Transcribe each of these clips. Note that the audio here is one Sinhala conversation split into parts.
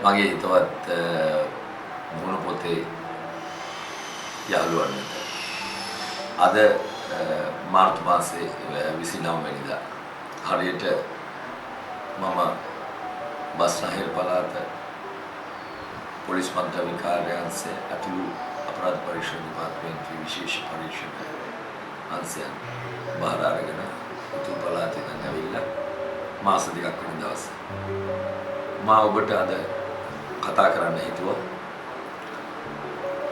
මගේ හිතවත් මුණ පොතේ යාළුවන් වෙත අද මාර්තු මාසයේ 29 වෙනිදා හරියට මම බස්නාහිර පළාත පොලිස් මන්ත්‍රී කාර්යාංශයේ අතුළු අපරාධ පරීක්ෂණ දෙපාර්තමේන්තුවේ විශේෂ පරීක්ෂණ අංශයන් බාර අරගෙන උතුරු පළාතේ ඉඳන් ඇවිල්ලා මාස දෙකක් වෙන දවසේ මා ඔබට අද කතා කරන්න හිතුවා.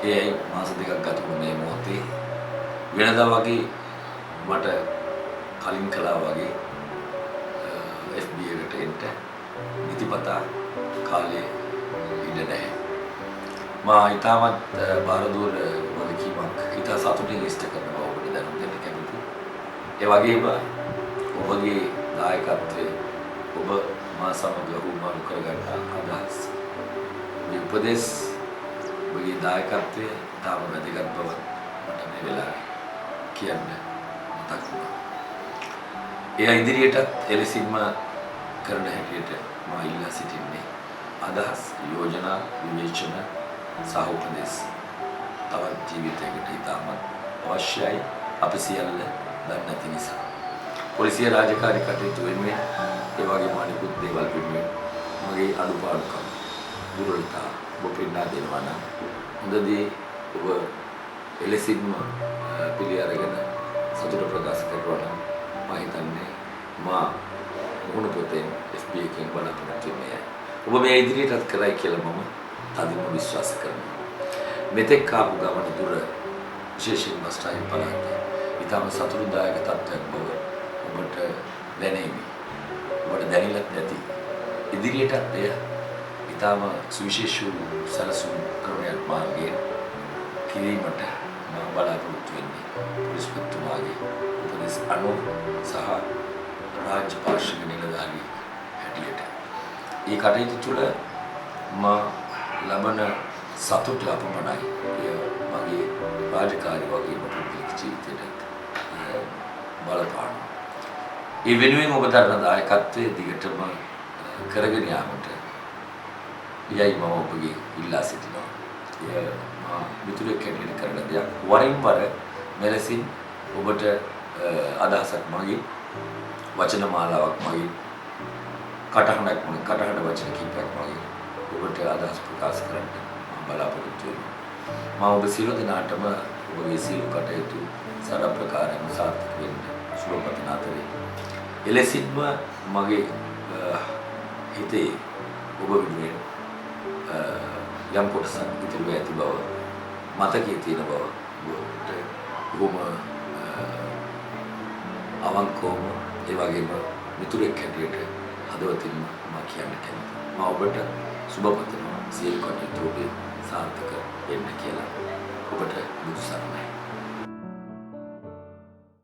ඒ මාස දෙකක් ගත වුණ මේ මොහොතේ වෙනදා වගේ මට කලින් කළා වගේ FB එකට එන්න නිතිපතා කාලේ ඉඳ නැහැ. මා ඊටමත් බාරදූර වගකීමක් හිතා සතුටින් ඉෂ්ට කරන බව ඔබට දැනුම් දෙන්න කැමතියි. ඒ වගේම ඔබගේ දායකත්වයේ ඔබ මා සමග උමාරු කරගන්න අදහස් මේ උපදේශ ඔබගේ දායකත්වයේ තාම වැදගත් බව මට මේ වෙලාවේ කියන්න මතක් වුණා. ඒ ඉදිරියටත් එලෙසින්ම කරන හැටියට මා ඉල්ලා සිටින්නේ අදහස් යෝජනා විවේචන සහ උපදේශ තවත් ජීවිතයකට ඉතාමත් අවශ්‍යයි අපි සියල්ල දන්නේ නැති නිසා. පොලිසිය රාජකාරී කටයුතු වෙනුවෙන් ඒ වගේම අනිකුත් දේවල් වෙනුවෙන් මගේ අඩුපාඩුකම් දුර්වලතා ඔබ පෙන්වා දෙනවා නම් හොඳදී ඔබ එලෙසින්ම පිළි අරගෙන සතුට ප්‍රකාශ කරනවා නම් මම හිතන්නේ මා මුණ පොතෙන් FB එකෙන් බලාපොරොත්තු වෙන්නේ. ඔබ මේ ඉදිරියටත් කරයි කියලා මම තදින්ම විශ්වාස කරනවා. මෙතෙක් ආපු ගමන දුර විශේෂයෙන් බස්නාහිර පළාතේ ඊටම සතුටුදායක තත්ත්වයක් බව ඔබට දැනෙමි. ඔබට දැනෙලත් නැති ඉදිරියටත් එය ඊටම සුවිශේෂී සලසුන් ක්‍රමයක් මාර්ගයෙන් කිරීමට මම බලාපොරොත්තු වෙන්නේ. පොලිස්පතිතුමාගේ උපදෙස් අනුව සහ රාජ්‍ය පාර්ශ්වික නිලධාරී හැටියට ඒ කටයුතු තුළ මා ලබන සතුට අපමණයි. එය මගේ රාජකාරී වගේම පුද්ගලික ජීවිතයට බලපාන. ඒ වෙනුවෙන් ඔබ දරන දායකත්වයේ දිගටම කරගෙන යාමට යයි මම ඔබගේ ඉල්ලා සිටිනවා. එය මා මිතුරෙක් හැටියට කරන දෙයක්. වරින් වර මෙලෙසින් ඔබට අදහසක් මගින් වචන මාලාවක් මගින් කටහඬ වචන කිහිපයක් මගින් ඔබට අදහස් ප්‍රකාශ කරන්න මම බලාපොරොත්තු වෙනවා. මම ඔබ සියලු දෙනාටම ඔබගේ සියලු කටයුතු සාර්ථක ප්‍රකාරයෙන් සාර්ථක වෙන්න සුබ පතන අතරේ එලෙසින්ම මගේ හිතේ ඔබ වෙනුවෙන් යම් කොටසක් ඉතිරි වෙ ඇති බව මතකයේ තියෙන බව ඔබට බොහොම අවංකවම ඒ වගේම මිතුරෙක් හැටියට හදවතින්ම මම කියන්න කැමතියි. මම ඔබට සුබ පතනවා සියලු කටයුතු ඔබේ සාර්ථක වෙන්න කියලා. ඔබට බුදු සරණයි.